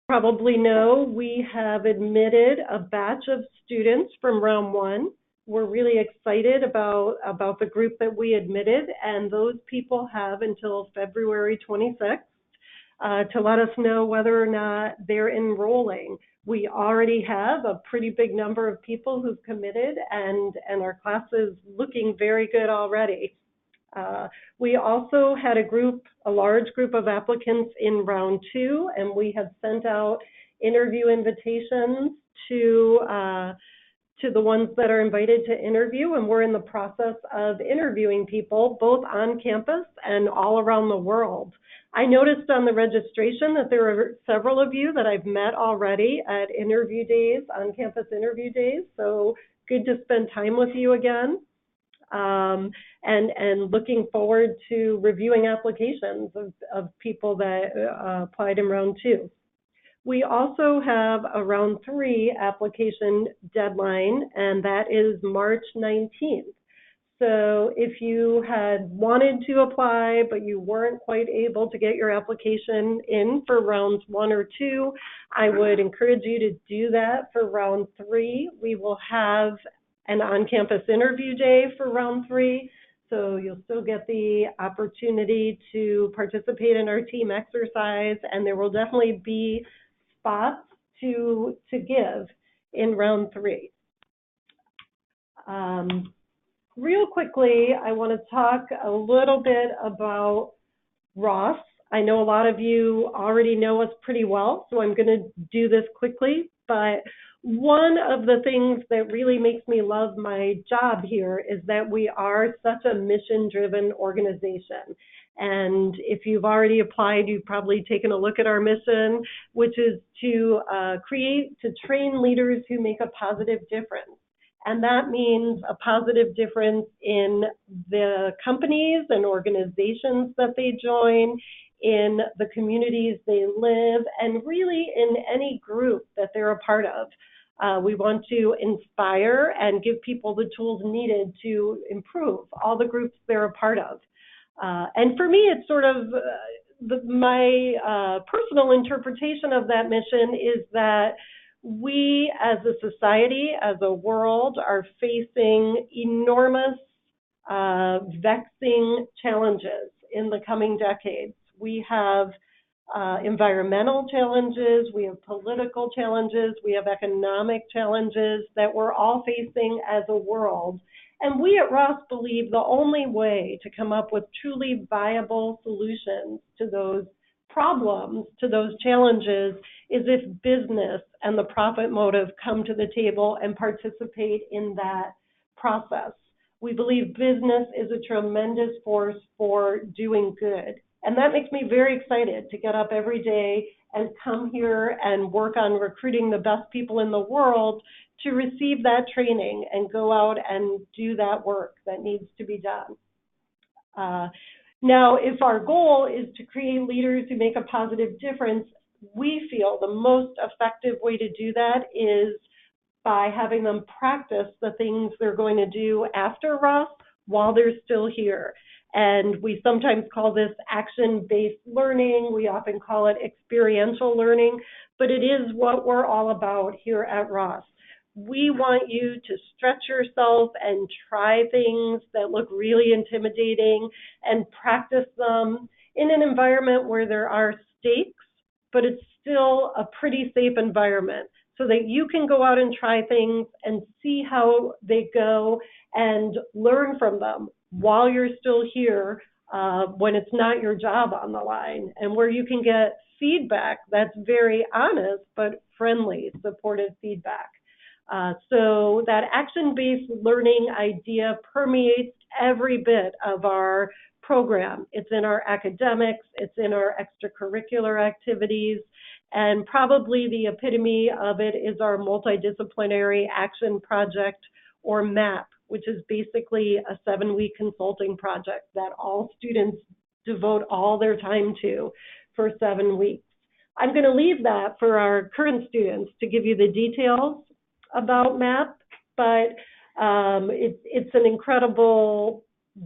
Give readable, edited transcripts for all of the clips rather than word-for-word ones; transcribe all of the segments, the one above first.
Probably know, we have admitted a batch of students from round one. We're really excited about the group that we admitted, and those people have until February 26th to let us know whether or not they're enrolling. We already have a pretty big number of people who've committed, and our class is looking very good already. Uh, we also had a large group of applicants in round two, and we have sent out interview invitations to to the ones that are invited to interview, and we're in the process of interviewing people both on campus and all around the world. I noticed on the registration that there are several of you that I've met already at interview days, on campus interview days, so good to spend time with you again. And looking forward to reviewing applications of people that applied in round two. We also have a round three application deadline, and that is March 19th. So if you had wanted to apply, but you weren't quite able to get your application in for rounds one or two, I would encourage you to do that for round three. We will have an on-campus interview day for round three, so you'll still get the opportunity to participate in our team exercise, and there will definitely be spots to give in round three. Real quickly, I want to talk a little bit about Ross. I know a lot of you already know us pretty well, so I'm going to do this quickly, but one of the things that really makes me love my job here is that we are such a mission-driven organization. And if you've already applied, you've probably taken a look at our mission, which is to train leaders who make a positive difference. And that means a positive difference in the companies and organizations that they join, in the communities they live, and really in any group that they're a part of. We want to inspire and give people the tools needed to improve all the groups they're a part of. And for me, it's sort of my personal interpretation of that mission is that we as a society, as a world, are facing enormous, vexing challenges in the coming decades. We have environmental challenges, we have political challenges, we have economic challenges that we're all facing as a world. And we at Ross believe the only way to come up with truly viable solutions to those problems, to those challenges, is if business and the profit motive come to the table and participate in that process. We believe business is a tremendous force for doing good. And that makes me very excited to get up every day and come here and work on recruiting the best people in the world to receive that training and go out and do that work that needs to be done. Now, if our goal is to create leaders who make a positive difference, we feel the most effective way to do that is by having them practice the things they're going to do after Ross while they're still here. And we sometimes call this action-based learning. We often call it experiential learning, but it is what we're all about here at Ross. We want you to stretch yourself and try things that look really intimidating and practice them in an environment where there are stakes, but it's still a pretty safe environment so that you can go out and try things and see how they go and learn from them while you're still here when it's not your job on the line, and where you can get feedback that's very honest but friendly, supportive feedback. So that action-based learning idea permeates every bit of our program. It's in our academics, it's in our extracurricular activities, and probably the epitome of it is our multidisciplinary action project, or MAP, which is basically a 7-week consulting project that all students devote all their time to for 7 weeks. I'm going to leave that for our current students to give you the details about MAP, but it's an incredible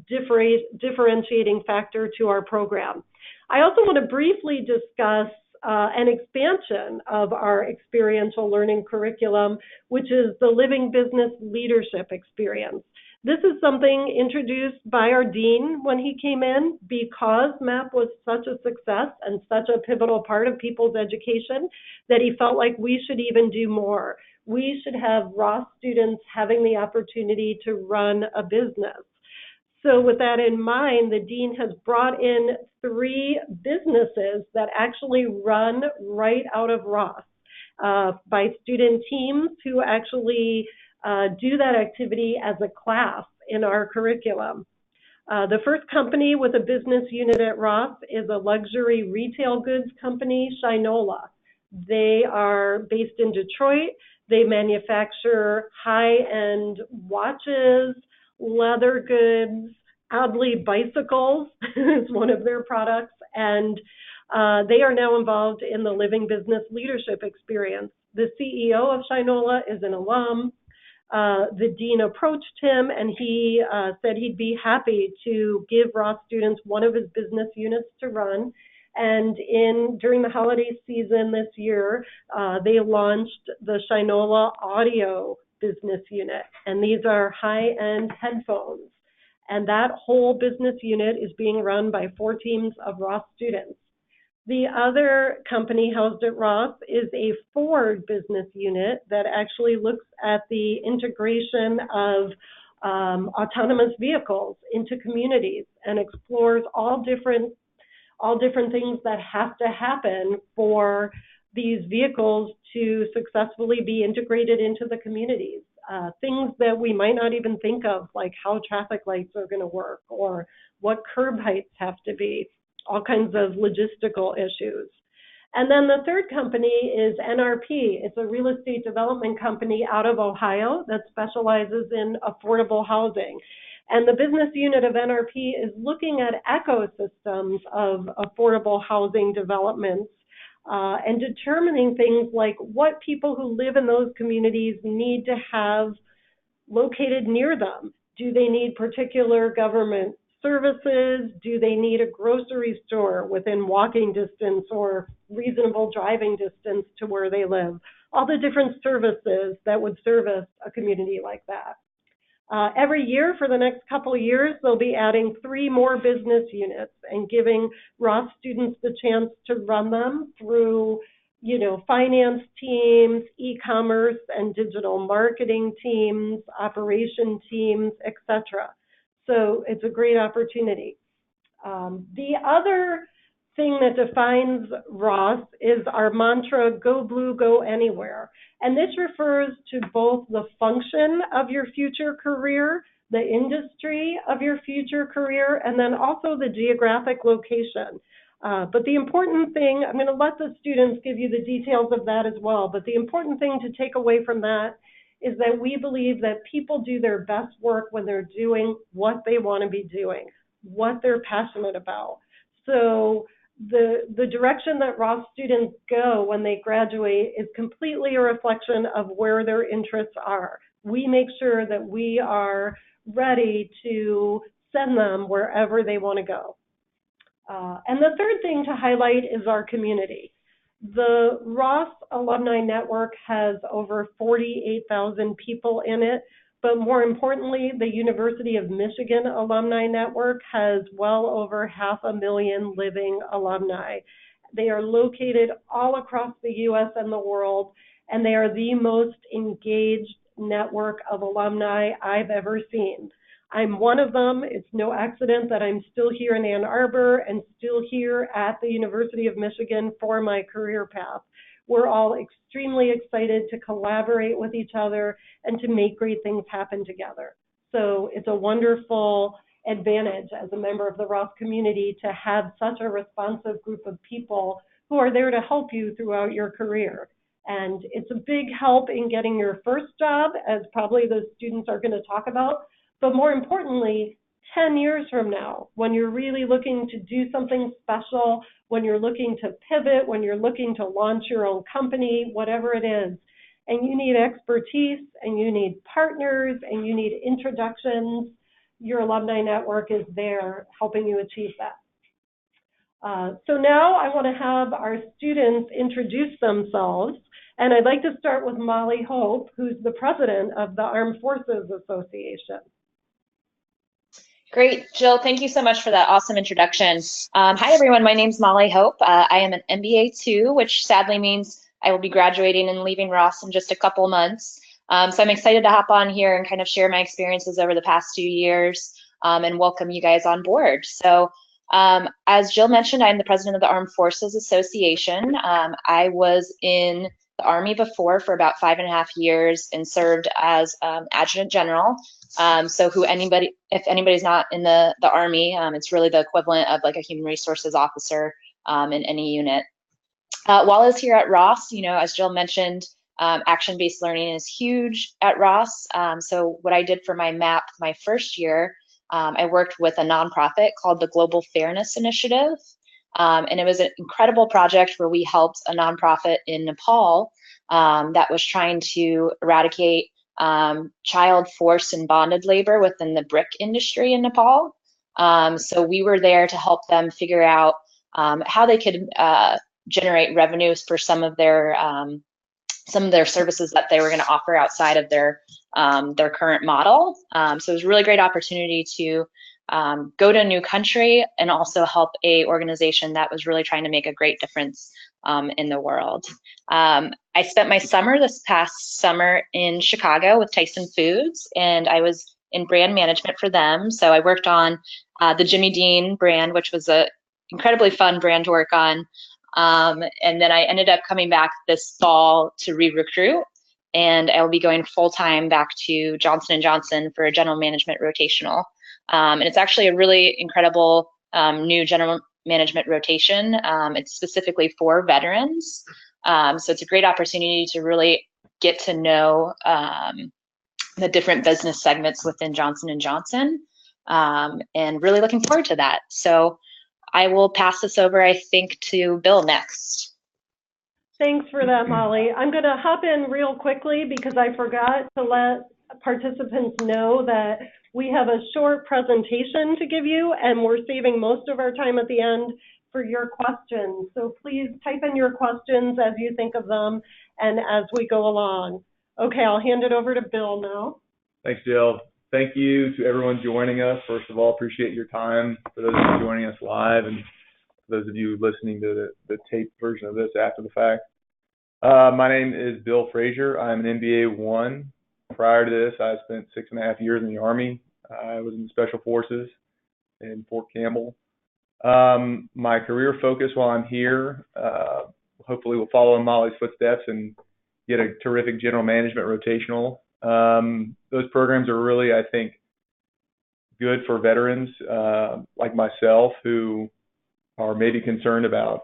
differentiating factor to our program. I also want to briefly discuss an expansion of our experiential learning curriculum, which is the Living Business Leadership Experience. This is something introduced by our dean when he came in because MAP was such a success and such a pivotal part of people's education that he felt like we should even do more. We should have Ross students having the opportunity to run a business. So with that in mind, the dean has brought in 3 businesses that actually run right out of Ross by student teams who actually do that activity as a class in our curriculum. The first company with a business unit at Ross is a luxury retail goods company, Shinola. They are based in Detroit. They manufacture high-end watches, leather goods, oddly bicycles is one of their products, and they are now involved in the Living Business Leadership Experience. The CEO of Shinola is an alum. The dean approached him and he said he'd be happy to give Ross students one of his business units to run. And during the holiday season this year, they launched the Shinola Audio business unit. And these are high-end headphones. And that whole business unit is being run by 4 teams of Ross students. The other company housed at Ross is a Ford business unit that actually looks at the integration of autonomous vehicles into communities and explores all different things that have to happen for these vehicles to successfully be integrated into the communities. Things that we might not even think of, like how traffic lights are going to work or what curb heights have to be, all kinds of logistical issues. And then the third company is NRP. It's a real estate development company out of Ohio that specializes in affordable housing. And the business unit of NRP is looking at ecosystems of affordable housing developments and determining things like what people who live in those communities need to have located near them. Do they need particular government services? Do they need a grocery store within walking distance or reasonable driving distance to where they live? All the different services that would service a community like that. Every year for the next couple of years, they'll be adding 3 more business units and giving Ross students the chance to run them through, finance teams, e-commerce and digital marketing teams, operation teams, etc. So it's a great opportunity. The other thing that defines Ross is our mantra, Go Blue, Go Anywhere. And this refers to both the function of your future career, the industry of your future career, and then also the geographic location. But the important thing, I'm going to let the students give you the details of that as well, but the important thing to take away from that is that we believe that people do their best work when they're doing what they want to be doing, what they're passionate about. So the direction that Ross students go when they graduate is completely a reflection of where their interests are. We make sure that we are ready to send them wherever they want to go. And the third thing to highlight is our community. The Ross Alumni Network has over 48,000 people in it, but more importantly, the University of Michigan Alumni Network has well over 500,000 living alumni. They are located all across the U.S. and the world, and they are the most engaged network of alumni I've ever seen. I'm one of them. It's no accident that I'm still here in Ann Arbor and still here at the University of Michigan for my career path. We're all extremely excited to collaborate with each other and to make great things happen together. So it's a wonderful advantage as a member of the Ross community to have such a responsive group of people who are there to help you throughout your career. And it's a big help in getting your first job, as probably the students are going to talk about. But more importantly, 10 years from now, when you're really looking to do something special, when you're looking to pivot, when you're looking to launch your own company, whatever it is, and you need expertise and you need partners and you need introductions, your alumni network is there helping you achieve that. So now I want to have our students introduce themselves, and I'd like to start with Molly Hope, who's the president of the Armed Forces Association. Great, Jill, thank you so much for that awesome introduction. Hi everyone, my name's Molly Hope. I am an MBA 2, which sadly means I will be graduating and leaving Ross in just a couple months. So I'm excited to hop on here and kind of share my experiences over the past 2 years and welcome you guys on board. So as Jill mentioned, I'm the president of the Armed Forces Association. I was in the Army before for about 5.5 years and served as Adjutant General. So if anybody's not in the Army, it's really the equivalent of like a human resources officer in any unit. While I was here at Ross, as Jill mentioned, action-based learning is huge at Ross. So what I did for my MAP my first year, I worked with a nonprofit called the Global Fairness Initiative. And it was an incredible project where we helped a nonprofit in Nepal that was trying to eradicate child forced and bonded labor within the brick industry in Nepal. So we were there to help them figure out how they could generate revenues for some of their services that they were going to offer outside of their current model. So it was a really great opportunity to go to a new country and also help a organization that was really trying to make a great difference in the world. I spent my summer this past summer in Chicago with Tyson Foods, and I was in brand management for them. So I worked on the Jimmy Dean brand, which was an incredibly fun brand to work on. And then I ended up coming back this fall to re-recruit, and I will be going full-time back to Johnson & Johnson for a general management rotational. And it's actually a really incredible new general management rotation. It's specifically for veterans. So it's a great opportunity to really get to know the different business segments within Johnson & Johnson, and really looking forward to that. So I will pass this over, I think, to Bill next. Thanks for that, Molly. I'm going to hop in real quickly because I forgot to let participants know that we have a short presentation to give you, and we're saving most of our time at the end for your questions. So please type in your questions as you think of them and as we go along. Okay, I'll hand it over to Bill now. Thanks, Jill. Thank you to everyone joining us. First of all, appreciate your time. For those of you joining us live and for those of you listening to the taped version of this after the fact. My name is Bill Frazier. I'm an MBA 1. Prior to this, I spent 6.5 years in the Army. I was in the Special Forces in Fort Campbell. My career focus while I'm here, hopefully will follow in Molly's footsteps and get a terrific general management rotational. Those programs are really, I think, good for veterans like myself who are maybe concerned about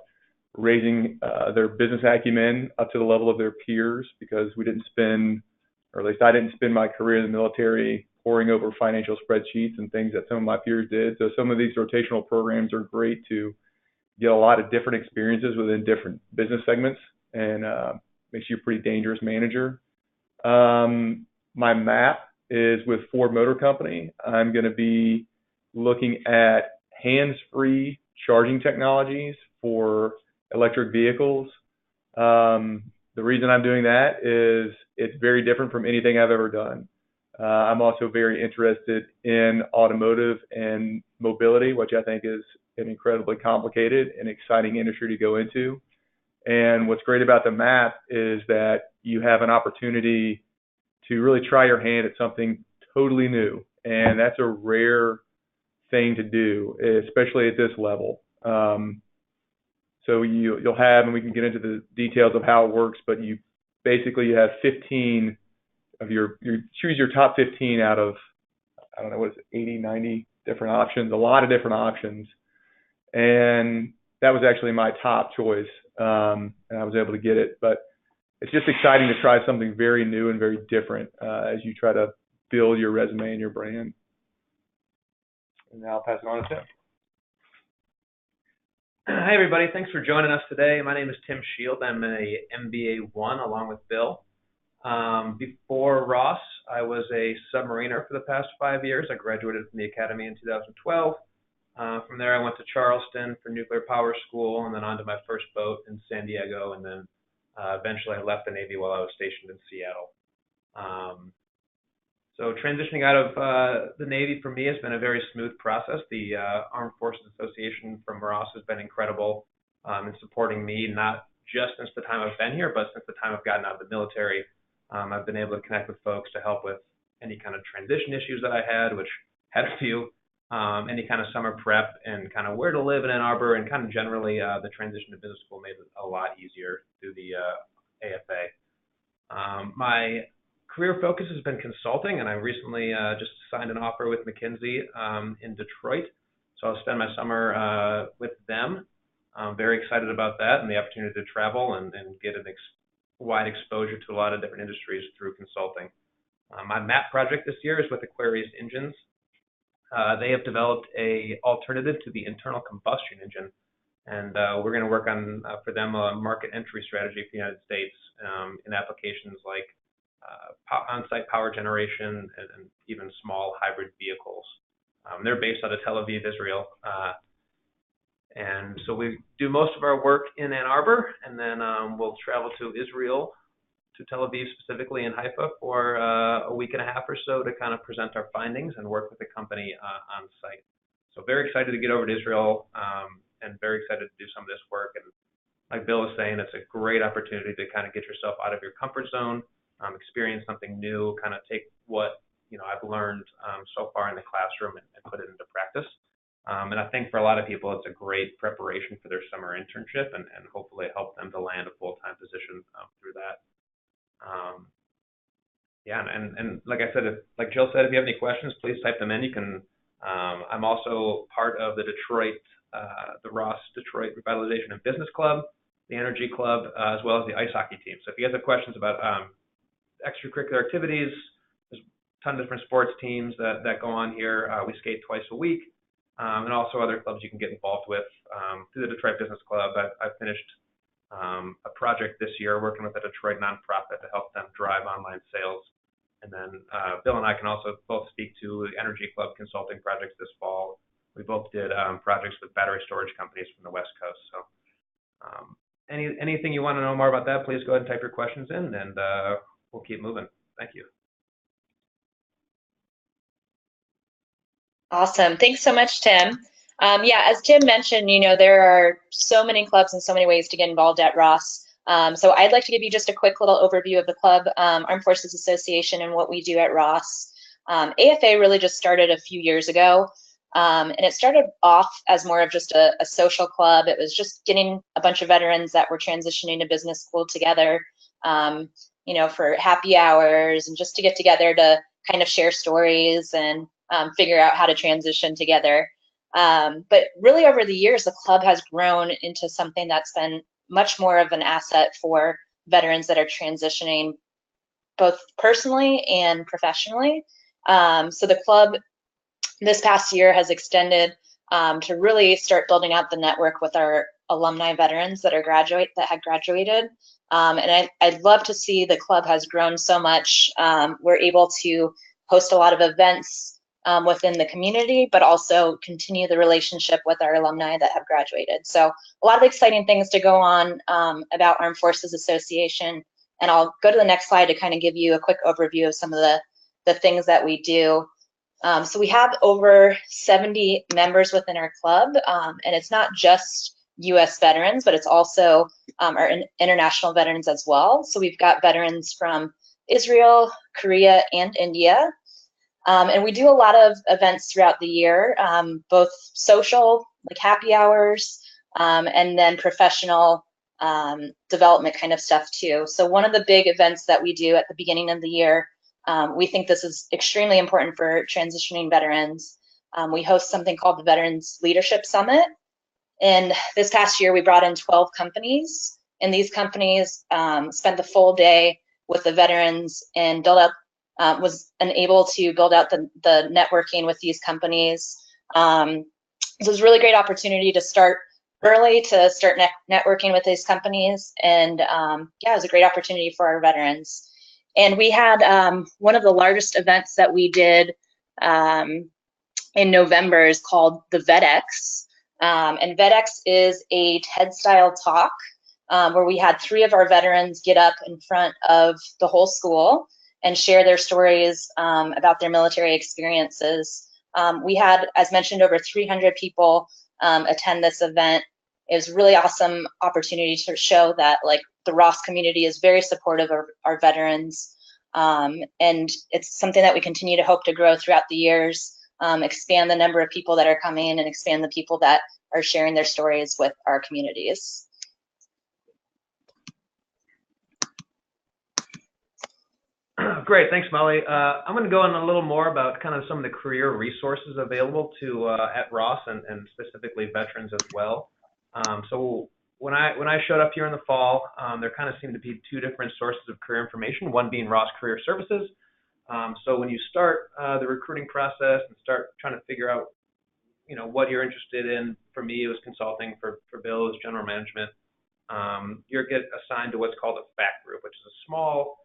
raising their business acumen up to the level of their peers, because we didn't spend, or at least I didn't spend my career in the military poring over financial spreadsheets and things that some of my peers did. So some of these rotational programs are great to get a lot of different experiences within different business segments, and makes you a pretty dangerous manager. My MAP is with Ford Motor Company. I'm going to be looking at hands-free charging technologies for electric vehicles. The reason I'm doing that is it's very different from anything I've ever done. I'm also very interested in automotive and mobility, which I think is an incredibly complicated and exciting industry to go into. And what's great about the MAP is that you have an opportunity to really try your hand at something totally new. And that's a rare thing to do, especially at this level. So you'll have, and we can get into the details of how it works, but you have 15 of you choose your top 15 out of, I don't know, what is it, 80, 90 different options, a lot of different options. And that was actually my top choice, and I was able to get it. But it's just exciting to try something very new and very different as you try to build your resume and your brand. And now I'll pass it on to Tim. Hi, everybody. Thanks for joining us today. My name is Tim Shield. I'm a MBA 1 along with Bill. Before Ross, I was a submariner for the past 5 years. I graduated from the academy in 2012. From there, I went to Charleston for nuclear power school, and then onto my first boat in San Diego, and then eventually I left the Navy while I was stationed in Seattle. So transitioning out of the Navy for me has been a very smooth process. The Armed Forces Association from Ross has been incredible in supporting me, not just since the time I've been here, but since the time I've gotten out of the military. I've been able to connect with folks to help with any kind of transition issues that I had, which had a few, any kind of summer prep, and kind of where to live in Ann Arbor, and kind of generally the transition to business school made it a lot easier through the AFA. My career focus has been consulting, and I recently just signed an offer with McKinsey in Detroit. So I'll spend my summer with them. I'm very excited about that and the opportunity to travel and get an wide exposure to a lot of different industries through consulting. My MAP project this year is with Aquarius Engines. They have developed a alternative to the internal combustion engine, and we're going to work on for them a market entry strategy for the United States in applications like on-site power generation and even small hybrid vehicles. They're based out of Tel Aviv, Israel. And so we do most of our work in Ann Arbor, and then we'll travel to Israel, to Tel Aviv specifically, and Haifa for a week and a half or so to kind of present our findings and work with the company on site. So very excited to get over to Israel and very excited to do some of this work. And like Bill was saying, it's a great opportunity to kind of get yourself out of your comfort zone, experience something new, kind of take what I've learned so far in the classroom and put it into practice. And I think for a lot of people, it's a great preparation for their summer internship and hopefully help them to land a full-time position through that. And like I said, like Jill said, if you have any questions, please type them in. You can. I'm also part of the Ross Detroit Revitalization and Business Club, the Energy Club, as well as the ice hockey team. So if you guys have questions about extracurricular activities, there's a ton of different sports teams that go on here. We skate twice a week. And also other clubs you can get involved with through the Detroit Business Club. I've finished a project this year working with a Detroit nonprofit to help them drive online sales. And then Bill and I can also both speak to the Energy Club consulting projects this fall. We both did projects with battery storage companies from the West Coast. So anything you want to know more about that, please go ahead and type your questions in, and we'll keep moving. Thank you. Awesome. Thanks so much, Tim. As Tim mentioned, there are so many clubs and so many ways to get involved at Ross. So I'd like to give you just a quick little overview of the club, Armed Forces Association, and what we do at Ross. AFA really just started a few years ago, and it started off as more of just a social club. It was just getting a bunch of veterans that were transitioning to business school together, for happy hours and just to get together to kind of share stories and figure out how to transition together. But really over the years, the club has grown into something that's been much more of an asset for veterans that are transitioning both personally and professionally. So the club this past year has extended to really start building out the network with our alumni veterans that had graduated. And I'd love to see the club has grown so much. We're able to host a lot of events within the community, but also continue the relationship with our alumni that have graduated. So a lot of exciting things to go on about Armed Forces Association. And I'll go to the next slide to kind of give you a quick overview of some of the things that we do. So we have over 70 members within our club, and it's not just U.S. veterans, but it's also our international veterans as well. So we've got veterans from Israel, Korea, and India. And we do a lot of events throughout the year, both social, like happy hours, and then professional development kind of stuff too. So one of the big events that we do at the beginning of the year, we think this is extremely important for transitioning veterans. We host something called the Veterans Leadership Summit. And this past year, we brought in 12 companies. And these companies spent the full day with the veterans and was able to build out the networking with these companies. So it was a really great opportunity to start early, to start networking with these companies. And it was a great opportunity for our veterans. And we had one of the largest events that we did in November is called the VetX. And VetX is a TED-style talk where we had 3 of our veterans get up in front of the whole school and share their stories about their military experiences. We had, as mentioned, over 300 people attend this event. It was a really awesome opportunity to show that like the Ross community is very supportive of our veterans. And it's something that we continue to hope to grow throughout the years, expand the number of people that are coming and expand the people that are sharing their stories with our communities. Great, thanks, Molly. I'm going to go on a little more about kind of some of the career resources available to at Ross and specifically veterans as well. So when I showed up here in the fall, there kind of seemed to be 2 different sources of career information. One being Ross Career Services. So when you start the recruiting process and start trying to figure out, you know, what you're interested in. For me, it was consulting. For Bill, it was general management. You get assigned to what's called a FAC group, which is a small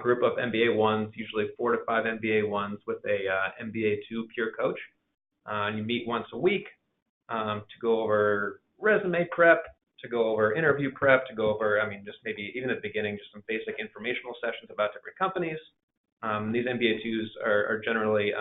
group of MBA 1s, usually 4 to 5 MBA 1s with a MBA 2 peer coach. You meet once a week to go over resume prep, to go over interview prep, to go over, I mean, just maybe even at the beginning, just some basic informational sessions about different companies. These MBA 2s are generally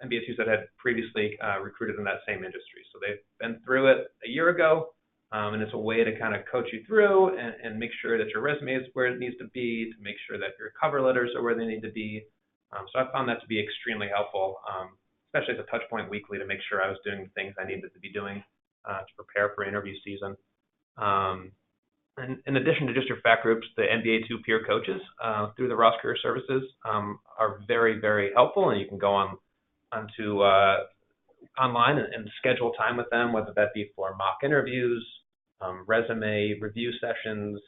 MBA 2s that had previously recruited in that same industry. So they've been through it a year ago. And it's a way to kind of coach you through and make sure that your resume is where it needs to be, to make sure that your cover letters are where they need to be. So I found that to be extremely helpful, especially as a touch point weekly, to make sure I was doing the things I needed to be doing to prepare for interview season. And in addition to just your FAC groups, the MBA 2 peer coaches through the Ross Career Services are very, very helpful, and you can go onto online and schedule time with them, whether that be for mock interviews, resume review sessions,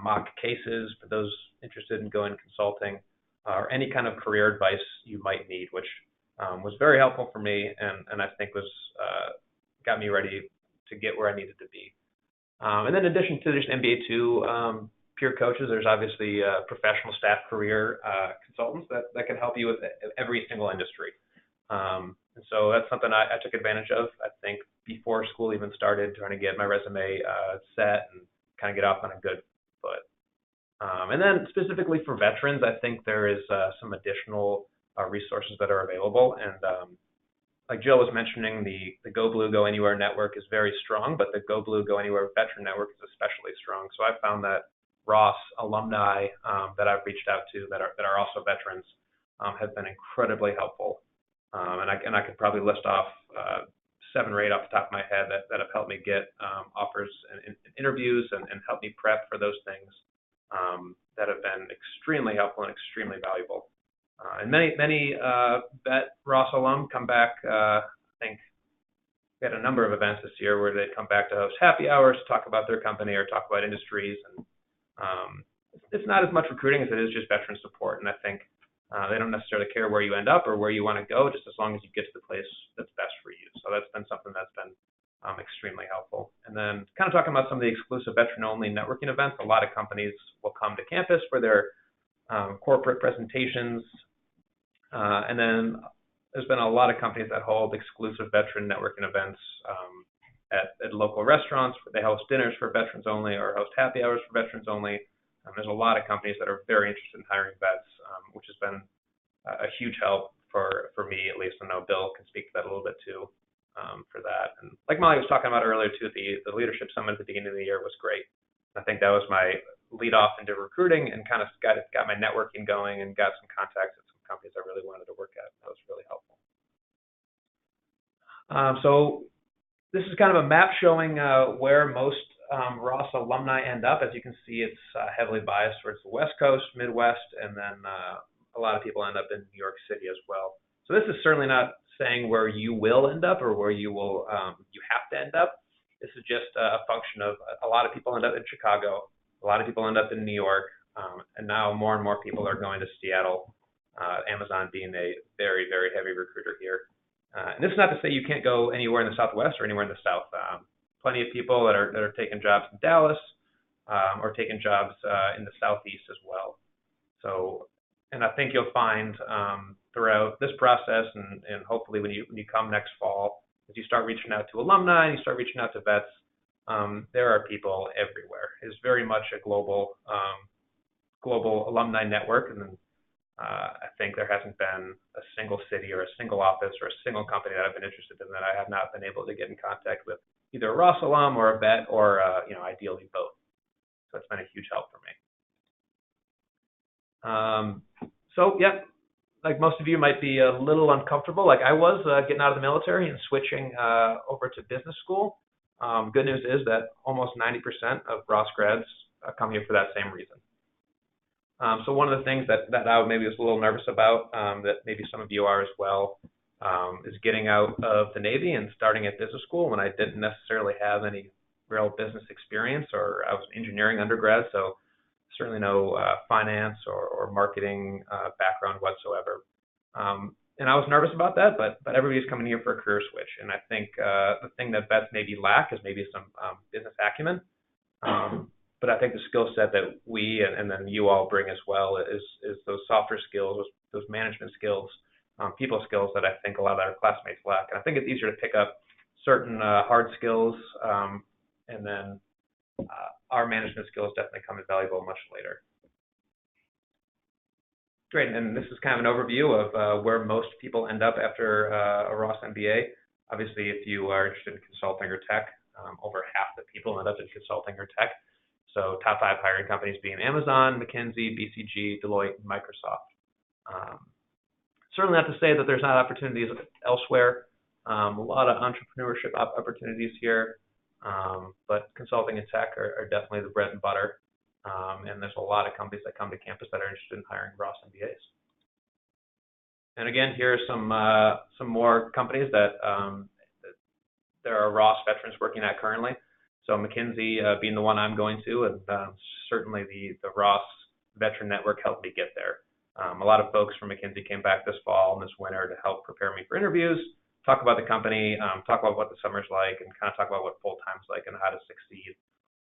mock cases for those interested in going consulting, or any kind of career advice you might need, which was very helpful for me and I think was got me ready to get where I needed to be. And then in addition to just MBA 2 peer coaches, there's obviously professional staff career consultants that can help you with every single industry. And so that's something I took advantage of, I think, before school even started, trying to get my resume set and kind of get off on a good foot. And then specifically for veterans, I think there is some additional resources that are available. And like Jill was mentioning, the Go Blue, Go Anywhere network is very strong, but the Go Blue, Go Anywhere veteran network is especially strong. So I found that Ross alumni that I've reached out to that are also veterans have been incredibly helpful. And I could probably list off 7 or 8 off the top of my head that have helped me get offers and interviews and helped me prep for those things that have been extremely helpful and extremely valuable. And many vet Ross alum come back. I think we had a number of events this year where they'd come back to host happy hours to talk about their company or talk about industries. And it's not as much recruiting as it is just veteran support. And I think they don't necessarily care where you end up or where you want to go, just as long as you get to the place that's best for you. So that's been something that's been extremely helpful. And then kind of talking about some of the exclusive veteran-only networking events, a lot of companies will come to campus for their corporate presentations. And then there's been a lot of companies that hold exclusive veteran networking events at local restaurants. They host dinners for veterans only or host happy hours for veterans only. There's a lot of companies that are very interested in hiring vets, which has been a huge help for me, at least. I know Bill can speak to that a little bit too for that. And like Molly was talking about earlier too, the leadership summit at the beginning of the year was great. I think that was my lead off into recruiting and kind of got my networking going and got some contacts at some companies I really wanted to work at. That was really helpful. So this is kind of a map showing where most Ross alumni end up. As you can see, it's heavily biased towards the West Coast, Midwest, and then a lot of people end up in New York City as well. So this is certainly not saying where you will end up or where you will you have to end up. This is just a function of a lot of people end up in Chicago, a lot of people end up in New York, and now more and more people are going to Seattle. Amazon being a very, very heavy recruiter here. And this is not to say you can't go anywhere in the Southwest or anywhere in the South. Plenty of people that are taking jobs in Dallas or taking jobs in the Southeast as well. So, and I think you'll find throughout this process, and hopefully when you come next fall, as you start reaching out to alumni and you start reaching out to vets, there are people everywhere. It's very much a global alumni network, and I think there hasn't been a single city or a single office or a single company that I've been interested in that I have not been able to get in contact with either a Ross alum or a vet, or ideally both. So it's been a huge help for me. So yeah, like most of you might be a little uncomfortable, like I was, getting out of the military and switching over to business school. Good news is that almost 90% of Ross grads come here for that same reason. So one of the things that I maybe was a little nervous about, that maybe some of you are as well, is getting out of the Navy and starting at business school when I didn't necessarily have any real business experience, or I was an engineering undergrad, so certainly no finance or marketing background whatsoever. And I was nervous about that, but everybody's coming here for a career switch. And I think the thing that vets maybe lack is maybe some business acumen. But I think the skill set that we and then you all bring as well is those softer skills, those management skills, people skills that I think a lot of our classmates lack. And I think it's easier to pick up certain hard skills, and then our management skills definitely come invaluable much later. Great, and this is kind of an overview of where most people end up after a Ross MBA. Obviously, if you are interested in consulting or tech, over half the people end up in consulting or tech. So top 5 hiring companies being Amazon, McKinsey, BCG, Deloitte, and Microsoft. Certainly not to say that there's not opportunities elsewhere. A lot of entrepreneurship opportunities here, but consulting and tech are definitely the bread and butter. And there's a lot of companies that come to campus that are interested in hiring Ross MBAs. And again, here are some more companies that there are Ross veterans working at currently. So McKinsey being the one I'm going to, and certainly the Ross Veteran Network helped me get there. A lot of folks from McKinsey came back this fall and this winter to help prepare me for interviews, talk about the company, talk about what the summer's like, and kind of talk about what full-time's like and how to succeed.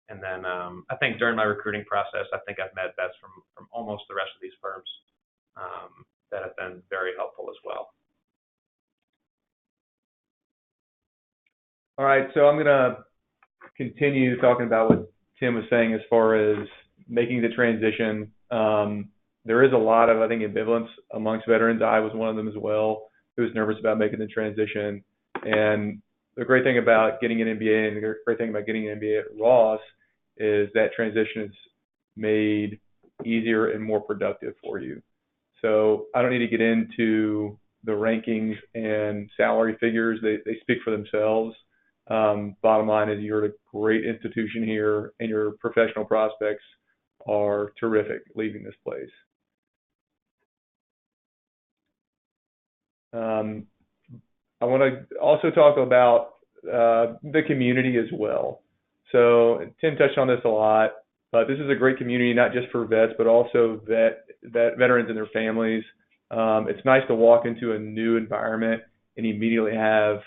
And then I think during my recruiting process, I think I've met vets from almost the rest of these firms that have been very helpful as well. All right, so I'm going to continue talking about what Tim was saying as far as making the transition. There is a lot of, I think, ambivalence amongst veterans. I was one of them as well, who was nervous about making the transition. And the great thing about getting an MBA and the great thing about getting an MBA at Ross is that transition is made easier and more productive for you. So I don't need to get into the rankings and salary figures. They speak for themselves. Bottom line is you're at a great institution here, and your professional prospects are terrific leaving this place. I want to also talk about the community as well. So Tim touched on this a lot, but this is a great community, not just for vets, but also veterans and their families. It's nice to walk into a new environment and immediately have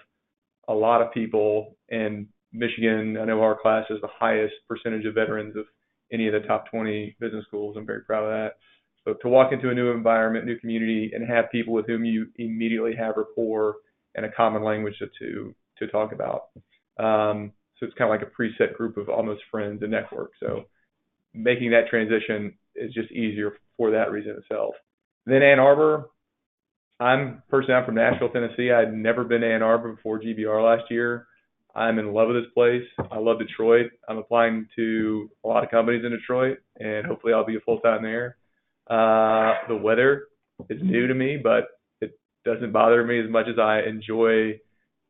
a lot of people in Michigan. I know our class is the highest percentage of veterans of any of the top 20 business schools. I'm very proud of that. But to walk into a new environment, new community, and have people with whom you immediately have rapport and a common language to talk about. So it's kind of like a preset group of almost friends and network. So making that transition is just easier for that reason itself. Then Ann Arbor. I'm from Nashville, Tennessee. I had never been to Ann Arbor before GBR last year. I'm in love with this place. I love Detroit. I'm applying to a lot of companies in Detroit, and hopefully I'll be a full-time there. The weather is new to me, but it doesn't bother me as much as I enjoy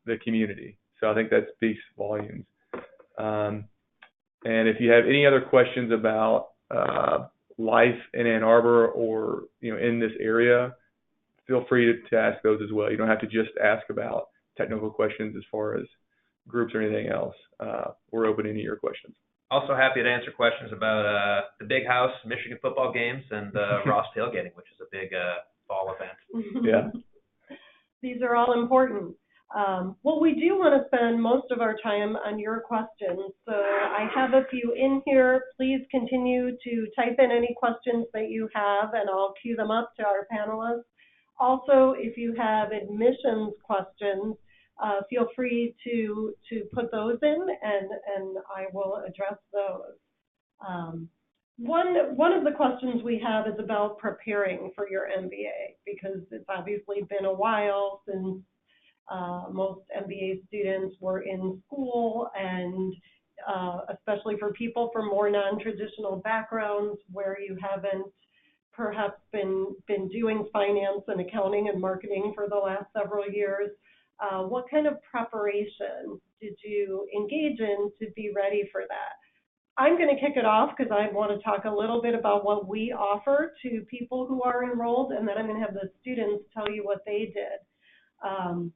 the community. So I think that speaks volumes. And if you have any other questions about life in Ann Arbor or in this area, feel free to ask those as well. You don't have to just ask about technical questions as far as groups or anything else. We're open to any of your questions. Also happy to answer questions about the Big House Michigan football games and Ross tailgating, which is a big fall event. Yeah. These are all important. Well, we do want to spend most of our time on your questions. So I have a few in here. Please continue to type in any questions that you have, and I'll queue them up to our panelists. Also, if you have admissions questions, feel free to put those in, and I will address those. One of the questions we have is about preparing for your MBA, because it's obviously been a while since most MBA students were in school, and especially for people from more non-traditional backgrounds where you haven't perhaps been doing finance and accounting and marketing for the last several years. What kind of preparation did you engage in to be ready for that? I'm going to kick it off because I want to talk a little bit about what we offer to people who are enrolled, and then I'm going to have the students tell you what they did.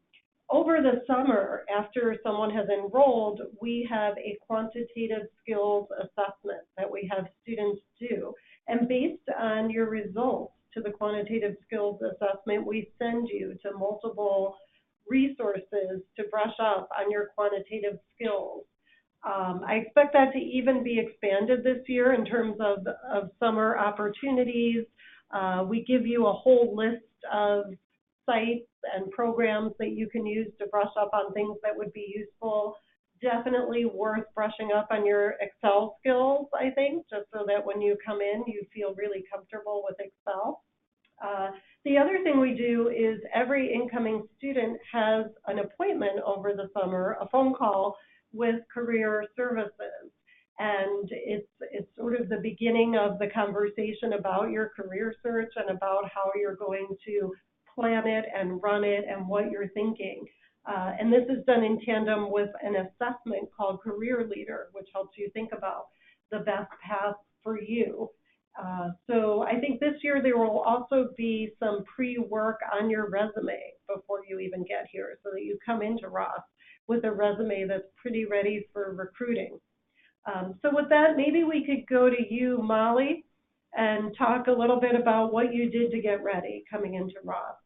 Over the summer, after someone has enrolled, we have a quantitative skills assessment that we have students do. And based on your results to the quantitative skills assessment, we send you to multiple resources to brush up on your quantitative skills. I expect that to even be expanded this year in terms of summer opportunities. We give you a whole list of sites and programs that you can use to brush up on things that would be useful. Definitely worth brushing up on your Excel skills, I think, just so that when you come in, you feel really comfortable with Excel. The other thing we do is every incoming student has an appointment over the summer, a phone call with Career Services. And it's sort of the beginning of the conversation about your career search and about how you're going to plan it and run it and what you're thinking. And this is done in tandem with an assessment called Career Leader, which helps you think about the best path for you. So I think this year there will also be some pre-work on your resume before you even get here, so that you come into Ross with a resume that's pretty ready for recruiting. So with that, maybe we could go to you, Molly, and talk a little bit about what you did to get ready coming into Ross.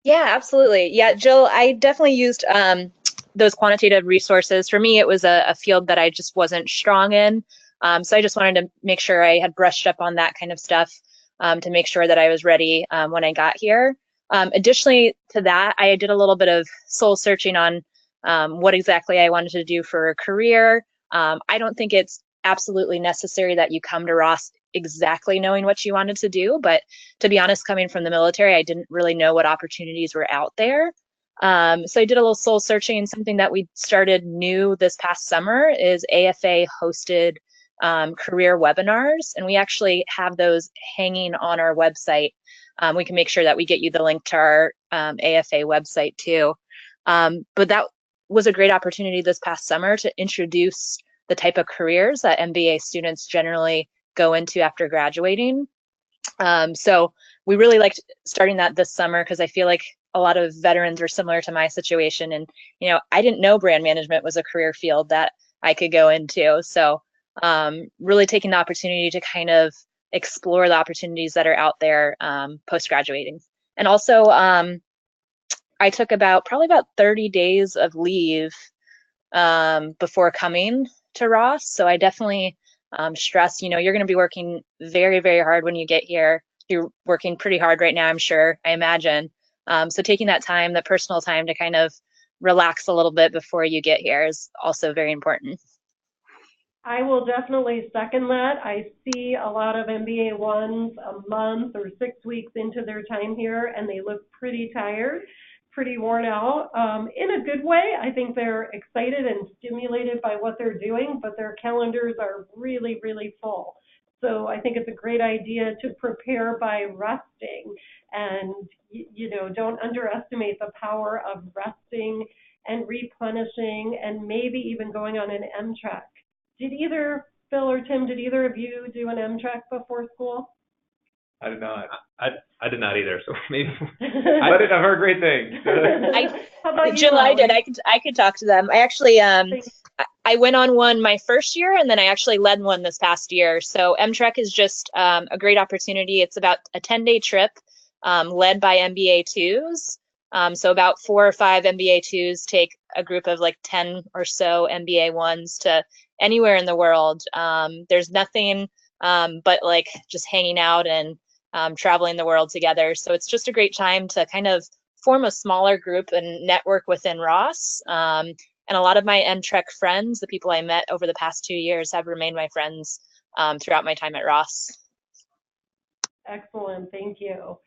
Yeah, absolutely. Yeah, Jill, I definitely used those quantitative resources. For me, it was a field that I just wasn't strong in. So I just wanted to make sure I had brushed up on that kind of stuff to make sure that I was ready when I got here. Additionally to that, I did a little bit of soul searching on what exactly I wanted to do for a career. I don't think it's absolutely necessary that you come to Ross exactly knowing what you wanted to do, but to be honest, coming from the military, I didn't really know what opportunities were out there. So I did a little soul searching. Something that we started new this past summer is AFA hosted career webinars, and we actually have those hanging on our website. We can make sure that we get you the link to our AFA website too. But that was a great opportunity this past summer to introduce the type of careers that MBA students generally go into after graduating. So we really liked starting that this summer because I feel like a lot of veterans are similar to my situation. And, you know, I didn't know brand management was a career field that I could go into. So really taking the opportunity to kind of explore the opportunities that are out there post-graduating. And also, I took probably about 30 days of leave before coming to Ross. So I definitely stress, you know, you're going to be working very, very hard when you get here. You're working pretty hard right now, I'm sure, I imagine. So taking that time, that personal time to kind of relax a little bit before you get here is also very important. I will definitely second that. I see a lot of MBA ones a month or 6 weeks into their time here, and they look pretty tired, pretty worn out. In a good way, I think they're excited and stimulated by what they're doing, but their calendars are really, really full. So I think it's a great idea to prepare by resting, and you know, don't underestimate the power of resting and replenishing, and maybe even going on an MTrek. Did either Phil or Tim, did either of you do an MTrek before school? I did not. I did not either, so maybe. I've heard great things. How about you, Jill, I did. I could talk to them. I actually I went on one my first year, and then I actually led one this past year. So MTrek is just a great opportunity. It's about a 10-day trip led by MBA 2s. So about 4 or 5 MBA 2s take a group of like 10 or so MBA 1s to anywhere in the world. There's nothing but like just hanging out and traveling the world together. So it's just a great time to kind of form a smaller group and network within Ross. And a lot of my MTrek friends, the people I met over the past 2 years, have remained my friends throughout my time at Ross. Excellent, thank you.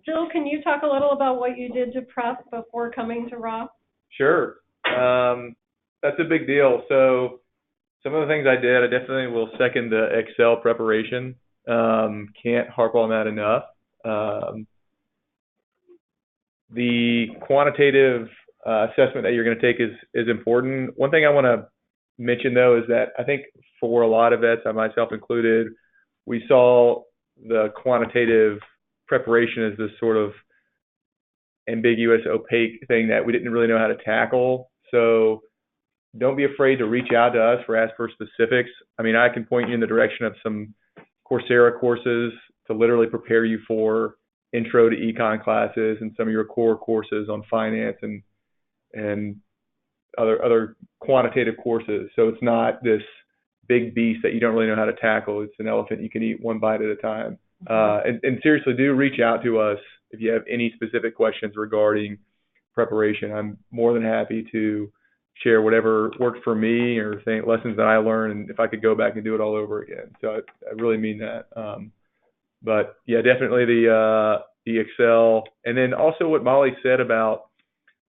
Jill, can you talk a little about what you did to prep before coming to Ross? Sure. That's a big deal. So some of the things I did, I definitely will second the Excel preparation. Can't harp on that enough. The quantitative assessment that you're going to take is important. One thing I want to mention, though, is that I think for a lot of vets, I myself included, we saw the quantitative preparation as this sort of ambiguous, opaque thing that we didn't really know how to tackle. So don't be afraid to reach out to us ask for specifics. I mean, I can point you in the direction of some Coursera courses to literally prepare you for intro to econ classes and some of your core courses on finance and other quantitative courses. So it's not this big beast that you don't really know how to tackle. It's an elephant you can eat one bite at a time. And seriously, do reach out to us if you have any specific questions regarding preparation. I'm more than happy to share whatever worked for me or lessons that I learned, and if I could go back and do it all over again. So I really mean that. But yeah, definitely the Excel, and then also what Molly said about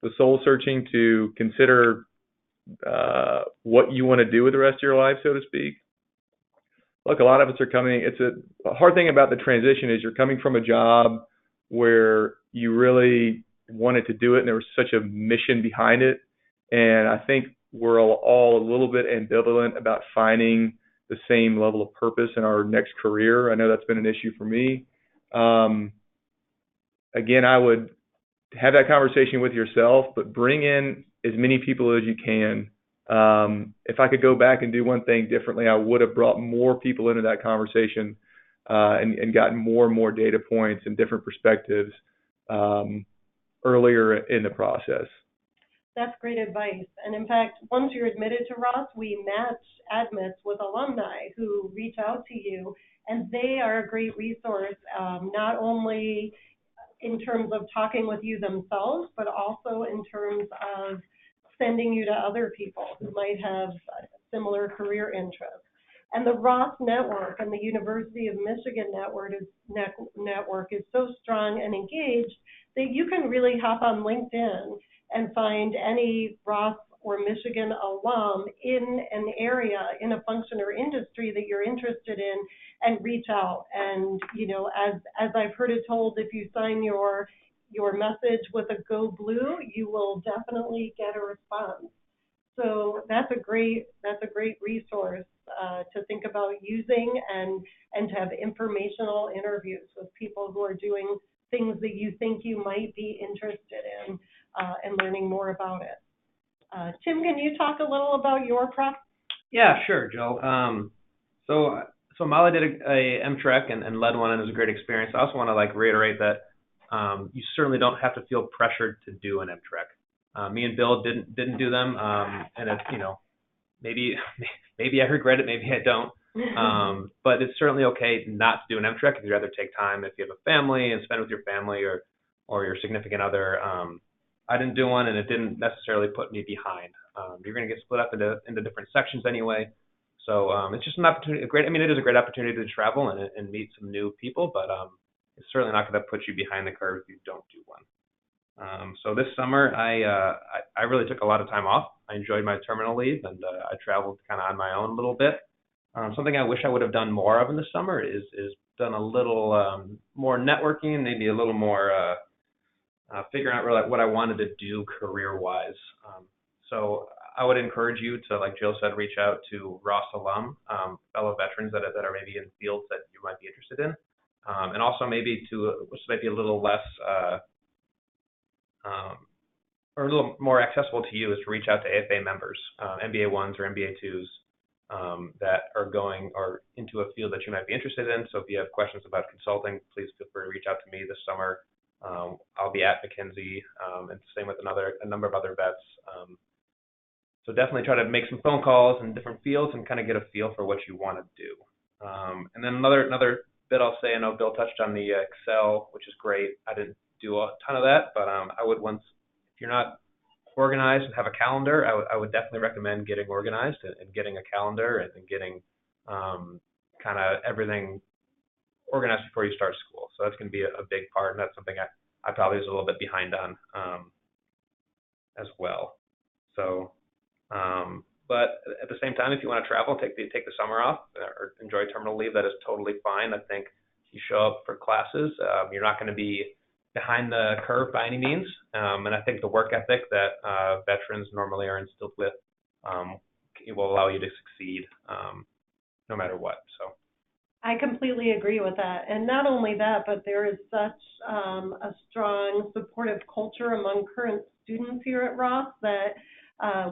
the soul searching, to consider what you want to do with the rest of your life, so to speak. Look, a lot of us are coming. It's a hard thing about the transition is you're coming from a job where you really wanted to do it, and there was such a mission behind it. And I think we're all a little bit ambivalent about finding the same level of purpose in our next career. I know that's been an issue for me. Again, I would have that conversation with yourself, but bring in as many people as you can. If I could go back and do one thing differently, I would have brought more people into that conversation and gotten more and more data points and different perspectives earlier in the process. That's great advice. And in fact, once you're admitted to Ross, we match admits with alumni who reach out to you, and they are a great resource, not only in terms of talking with you themselves, but also in terms of sending you to other people who might have similar career interests. And the Ross Network and the University of Michigan network is so strong and engaged that you can really hop on LinkedIn and find any Ross or Michigan alum in an area, in a function or industry that you're interested in, and reach out. And, you know, as I've heard it told, if you sign your message with a Go Blue, you will definitely get a response. So that's a great resource to think about using, and to have informational interviews with people who are doing things that you think you might be interested in, and learning more about it. Tim, can you talk a little about your prep? Yeah, sure, Jill. So Molly did a MTrek and led one, and it was a great experience. I also want to reiterate that you certainly don't have to feel pressured to do an MTrek. Me and Bill didn't do them, and it's, maybe I regret it, maybe I don't. But it's certainly okay not to do an MTrek if you'd rather take time, if you have a family, and spend with your family or your significant other. I didn't do one, and it didn't necessarily put me behind. You're going to get split up into different sections anyway. So it's just an opportunity. It is a great opportunity to travel and meet some new people, but it's certainly not going to put you behind the curve if you don't do one. So this summer, I really took a lot of time off. I enjoyed my terminal leave, and I traveled kind of on my own a little bit. Something I wish I would have done more of in the summer is done a little more networking, maybe a little more figuring out really what I wanted to do career-wise. So I would encourage you to, like Jill said, reach out to Ross alum, fellow veterans that are maybe in fields that you might be interested in, and also maybe which might be a little less or a little more accessible to you, is to reach out to AFA members, MBA 1s or MBA 2s that are going or into a field that you might be interested in. So if you have questions about consulting, please feel free to reach out to me this summer. I'll be at McKinsey, and same with a number of other vets. So definitely try to make some phone calls in different fields and kind of get a feel for what you want to do. And then another bit I'll say, I know Bill touched on the Excel, which is great. I didn't do a ton of that, but I would if you're not organized and have a calendar, I would definitely recommend getting organized and getting a calendar and getting kind of everything organized before you start school. So that's going to be a big part, and that's something I probably was a little bit behind on as well. So, but at the same time, if you want to travel, take the summer off or enjoy terminal leave, that is totally fine. I think you show up for classes, you're not going to be behind the curve by any means, and I think the work ethic that veterans normally are instilled with it will allow you to succeed no matter what. So I completely agree with that. And not only that, but there is such a strong supportive culture among current students here at Ross that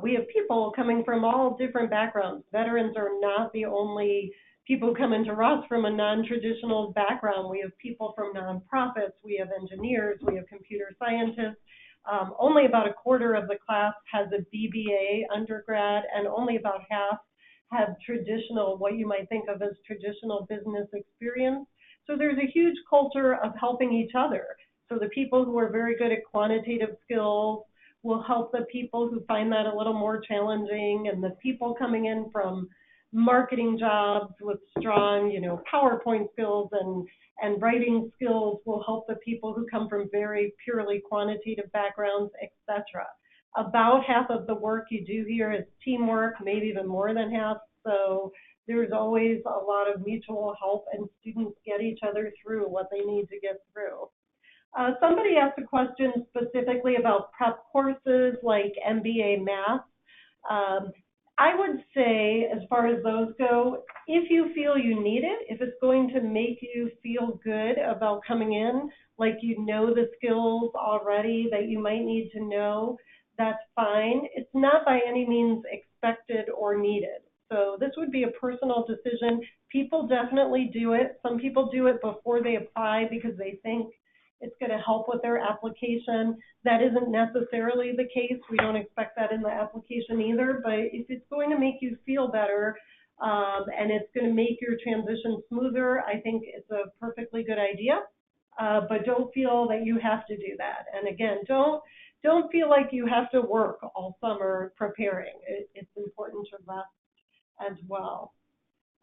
we have people coming from all different backgrounds. Veterans are not the only people who come into Ross from a non-traditional background. We have people from nonprofits, we have engineers, we have computer scientists. Only about a quarter of the class has a BBA undergrad, and only about half have traditional, what you might think of as traditional business experience. So there's a huge culture of helping each other. So the people who are very good at quantitative skills will help the people who find that a little more challenging, and the people coming in from marketing jobs with strong, PowerPoint skills and writing skills will help the people who come from very purely quantitative backgrounds, etc. About half of the work you do here is teamwork, maybe even more than half. So there's always a lot of mutual help, and students get each other through what they need to get through. Somebody asked a question specifically about prep courses like MBA Math. I would say, as far as those go, if you feel you need it, if it's going to make you feel good about coming in, like you know the skills already that you might need to know, that's fine. It's not by any means expected or needed. So this would be a personal decision. People definitely do it. Some people do it before they apply because they think it's going to help with their application. That isn't necessarily the case. We don't expect that in the application either, but if it's going to make you feel better and it's going to make your transition smoother, I think it's a perfectly good idea, but don't feel that you have to do that. And again, don't feel like you have to work all summer preparing. It's important to rest as well.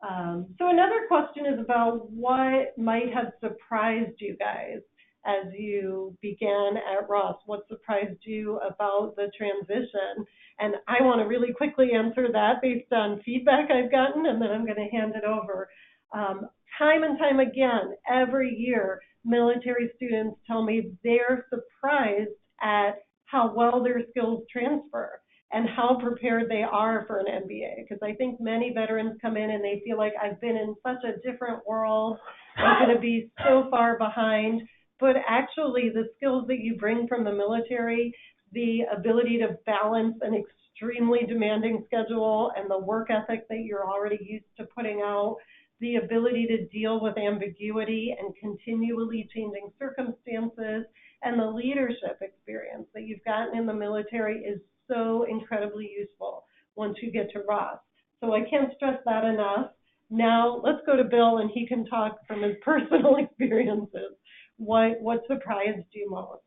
So another question is about what might have surprised you guys as you began at Ross. What surprised you about the transition? And I want to really quickly answer that based on feedback I've gotten, and then I'm going to hand it over. Time and time again, every year, military students tell me they're surprised at how well their skills transfer and how prepared they are for an MBA. Because I think many veterans come in and they feel like, I've been in such a different world, I'm going to be so far behind. But actually, the skills that you bring from the military, the ability to balance an extremely demanding schedule and the work ethic that you're already used to putting out, the ability to deal with ambiguity and continually changing circumstances, and the leadership experience that you've gotten in the military is so incredibly useful once you get to Ross. So I can't stress that enough. Now, let's go to Bill, and he can talk from his personal experiences. What surprised you most?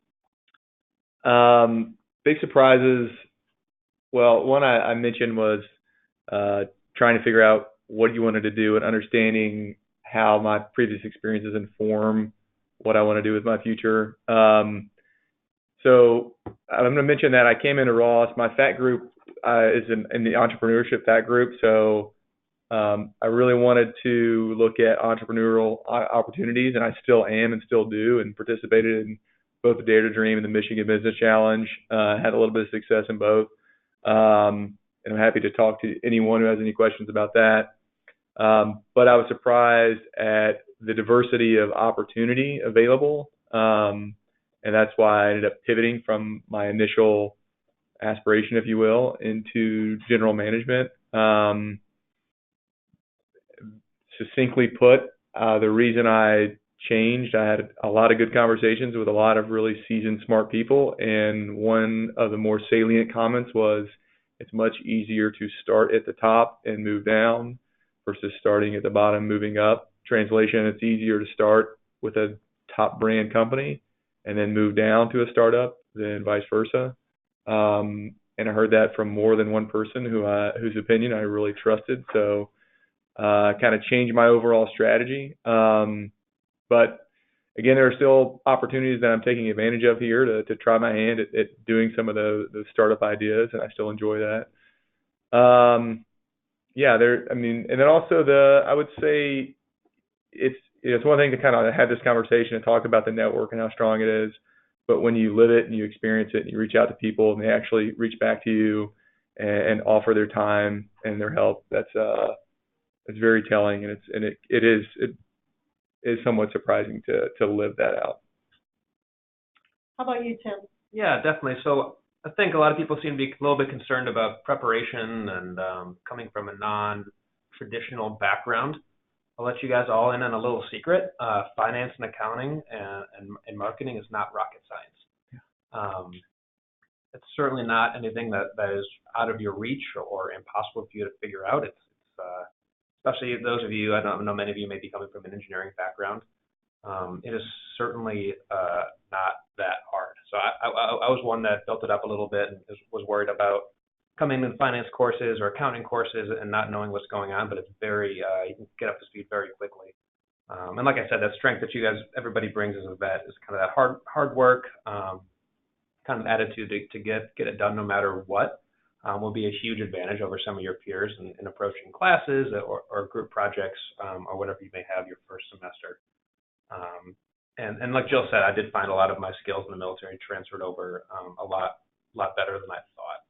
Big surprises. Well, one I mentioned was trying to figure out what you wanted to do and understanding how my previous experiences inform what I want to do with my future. So I'm going to mention that I came into Ross. My FAT group is in the entrepreneurship FAT group. So I really wanted to look at entrepreneurial opportunities, and I still am and still do, and participated in both the Dare to Dream and the Michigan Business Challenge. Had a little bit of success in both. And I'm happy to talk to anyone who has any questions about that. But I was surprised at the diversity of opportunity available. And that's why I ended up pivoting from my initial aspiration, if you will, into general management. Succinctly put, the reason I changed, I had a lot of good conversations with a lot of really seasoned, smart people, and one of the more salient comments was it's much easier to start at the top and move down versus starting at the bottom, moving up. translation, it's easier to start with a top brand company and then move down to a startup than vice versa. And I heard that from more than one person whose opinion I really trusted. So kind of changed my overall strategy. But again, there are still opportunities that I'm taking advantage of here to try my hand at doing some of the startup ideas, and I still enjoy that. Yeah, and then also I would say it's one thing to kind of have this conversation and talk about the network and how strong it is, but when you live it and you experience it and you reach out to people and they actually reach back to you and offer their time and their help, it's very telling, and it is somewhat surprising to live that out. How about you, Tim? Yeah, definitely. So I think a lot of people seem to be a little bit concerned about preparation and coming from a non-traditional background. I'll let you guys all in on a little secret. Finance and accounting and marketing is not rocket science. It's certainly not anything that is out of your reach or impossible for you to figure out. It's especially those of you, I don't know, many of you may be coming from an engineering background. It is certainly not that hard. So I was one that built it up a little bit and was worried about coming in finance courses or accounting courses and not knowing what's going on, but it's very, you can get up to speed very quickly. And like I said, that strength that everybody brings as a vet is kind of that hard work, kind of attitude to get it done no matter what, will be a huge advantage over some of your peers in approaching classes or group projects or whatever you may have your first semester. And like Jill said, I did find a lot of my skills in the military transferred over a lot better than I thought.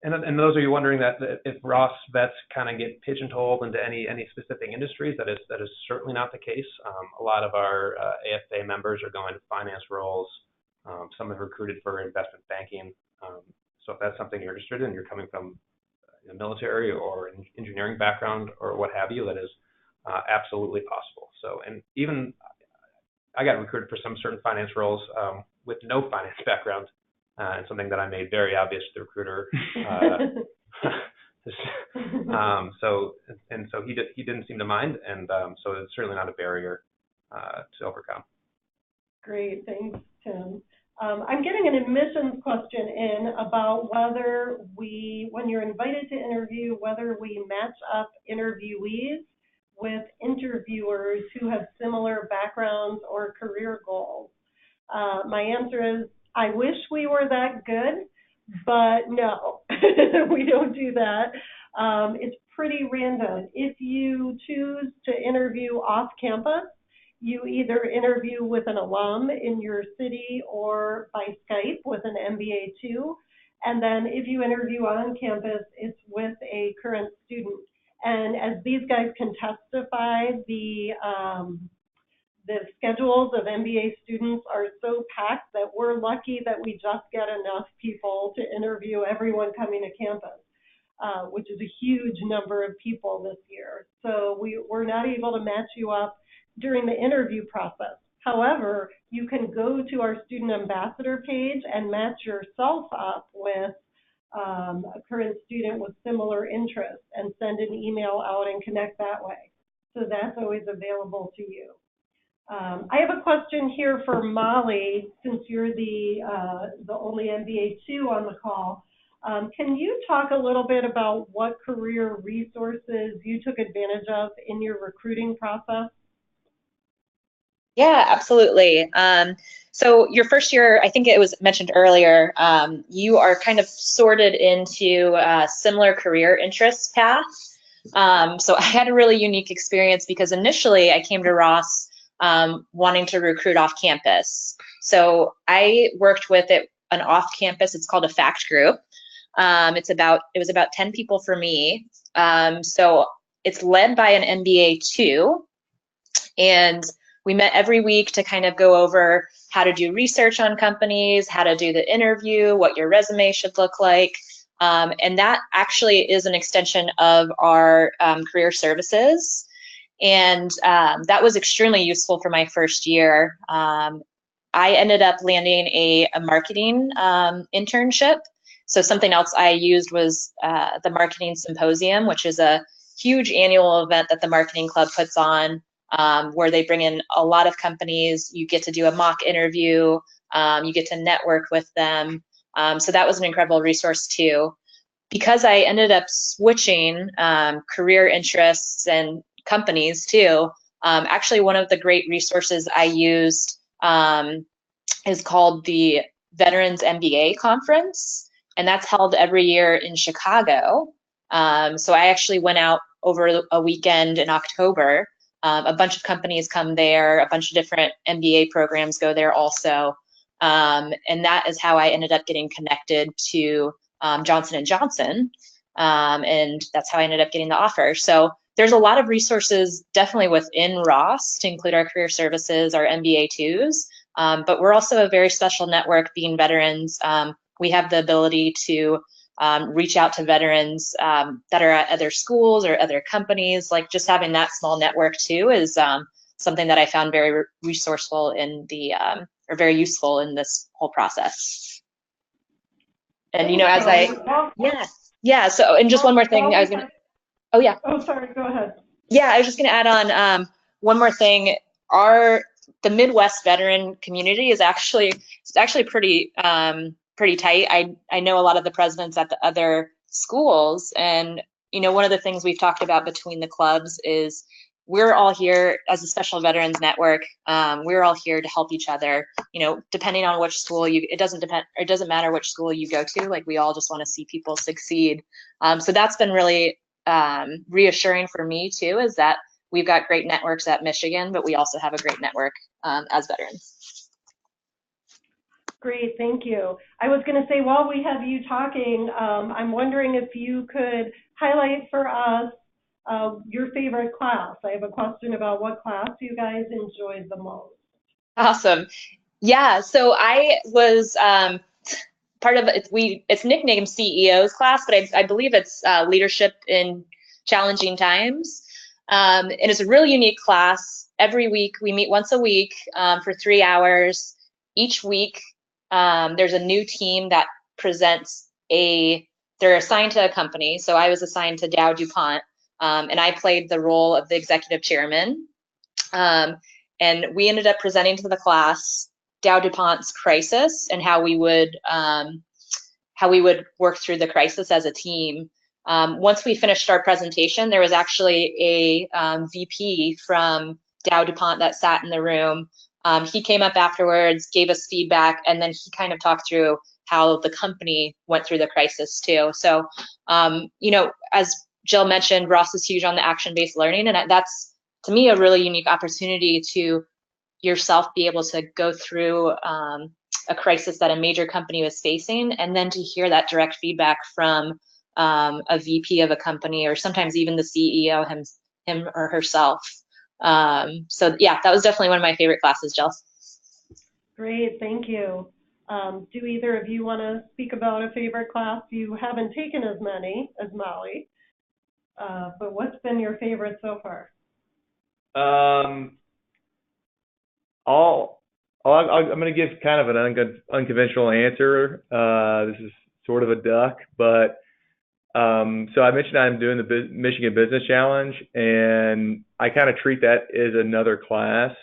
And those of you wondering that if Ross vets kind of get pigeonholed into any specific industries, that is certainly not the case. A lot of our AFA members are going to finance roles. Some have recruited for investment banking. So if that's something you're interested in, you're coming from the military or an engineering background or what have you, that is absolutely possible. So, and even I got recruited for some certain finance roles with no finance background. And something that I made very obvious to the recruiter. So he didn't seem to mind, and so it's certainly not a barrier to overcome. Great, thanks, Tim. I'm getting an admissions question in about whether when you're invited to interview, whether we match up interviewees with interviewers who have similar backgrounds or career goals. My answer is, I wish we were that good, but no, we don't do that. It's pretty random. If you choose to interview off campus, you either interview with an alum in your city or by Skype with an MBA 2. And then if you interview on campus, it's with a current student. And as these guys can testify, the schedules of MBA students are so packed that we're lucky that we just get enough people to interview everyone coming to campus, which is a huge number of people this year. So we're not able to match you up during the interview process. However, you can go to our student ambassador page and match yourself up with a current student with similar interests and send an email out and connect that way. So that's always available to you. I have a question here for Molly, since you're the only MBA 2 on the call. Can you talk a little bit about what career resources you took advantage of in your recruiting process? Yeah, absolutely. So your first year, I think it was mentioned earlier, you are kind of sorted into a similar career interest path. So I had a really unique experience because initially I came to Ross wanting to recruit off campus. So I worked with an off campus, it's called a FACT group. It was about 10 people for me. So it's led by an MBA 2, and we met every week to kind of go over how to do research on companies, how to do the interview, what your resume should look like. And that actually is an extension of our career services. And that was extremely useful for my first year. I ended up landing a marketing internship. So something else I used was the Marketing Symposium, which is a huge annual event that the marketing club puts on, where they bring in a lot of companies. You get to do a mock interview, you get to network with them. So that was an incredible resource too. Because I ended up switching career interests and companies too, actually one of the great resources I used is called the Veterans MBA Conference, and that's held every year in Chicago. So I actually went out over a weekend in October. A bunch of companies come there, a bunch of different MBA programs go there also. And that is how I ended up getting connected to Johnson & Johnson. And that's how I ended up getting the offer. So there's a lot of resources definitely within Ross to include our career services, our MBA 2s. But we're also a very special network being veterans. We have the ability to reach out to veterans that are at other schools or other companies. Like just having that small network too is something that I found very resourceful in the, or very useful in this whole process. And, you know, as yeah. So, and just one more thing I was going to, oh yeah. Oh, sorry, go ahead. Yeah, I was just going to add on one more thing. The Midwest veteran community is actually pretty tight. I know a lot of the presidents at the other schools, and you know, one of the things we've talked about between the clubs is we're all here as a Special Veterans Network. We're all here to help each other. You know, depending on which school it doesn't matter which school you go to. Like we all just want to see people succeed. So that's been really reassuring for me too, is that we've got great networks at Michigan, but we also have a great network as veterans. Great, thank you. I was going to say, while we have you talking, I'm wondering if you could highlight for us your favorite class. I have a question about what class you guys enjoyed the most. Awesome. Yeah, so I was part of it's nicknamed CEO's class, but I believe it's leadership in challenging times. And it's a really unique class. Every week, we meet once a week for 3 hours. Each week, there's a new team that presents they're assigned to a company. So I was assigned to Dow DuPont, and I played the role of the executive chairman. And we ended up presenting to the class Dow DuPont's crisis and how we would work through the crisis as a team. Once we finished our presentation, there was actually a VP from Dow DuPont that sat in the room. He came up afterwards, gave us feedback, and then he kind of talked through how the company went through the crisis too. So, you know, as Jill mentioned, Ross is huge on the action-based learning, and that's, to me, a really unique opportunity to yourself be able to go through a crisis that a major company was facing, and then to hear that direct feedback from a VP of a company, or sometimes even the CEO him or herself. So yeah, that was definitely one of my favorite classes, Jill. Great, thank you. Do either of you want to speak about a favorite class? You haven't taken as many as Molly, but what's been your favorite so far? I'm going to give kind of an unconventional answer. This is sort of a duck, but so I mentioned I'm doing the Michigan Business Challenge, and I kind of treat that as another class.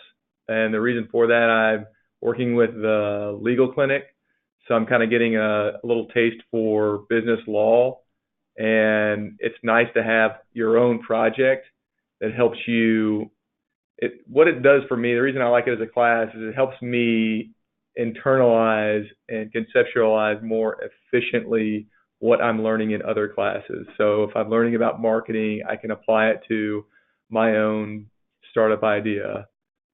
And the reason for that, I'm working with the legal clinic, so I'm kind of getting a little taste for business law. And it's nice to have your own project that helps you. What it does for me, the reason I like it as a class, is it helps me internalize and conceptualize more efficiently what I'm learning in other classes. So if I'm learning about marketing, I can apply it to my own startup idea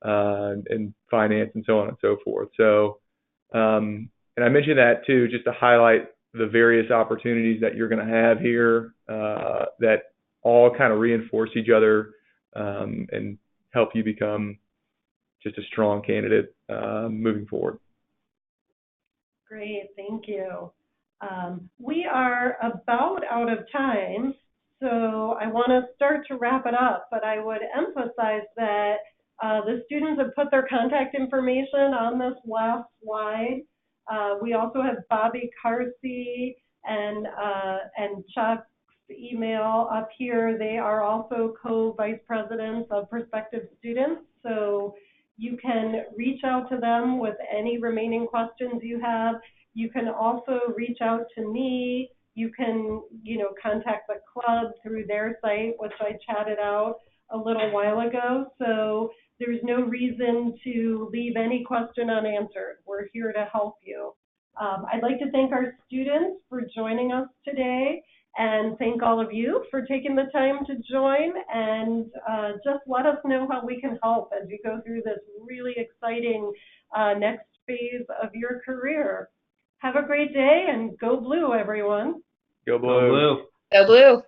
and finance and so on and so forth. So, and I mentioned that too, just to highlight the various opportunities that you're going to have here that all kind of reinforce each other and help you become just a strong candidate moving forward. Great, thank you. We are about out of time, so I want to start to wrap it up, but I would emphasize that the students have put their contact information on this last slide. We also have Bobby Carsey and Chuck's email up here. They are also co-vice presidents of prospective students, so you can reach out to them with any remaining questions you have. You can also reach out to me. You can, contact the club through their site, which I chatted out a little while ago. So there's no reason to leave any question unanswered. We're here to help you. I'd like to thank our students for joining us today, and thank all of you for taking the time to join, and just let us know how we can help as you go through this really exciting next phase of your career. Have a great day, and go blue, everyone. Go Blue. Go Blue. Go Blue.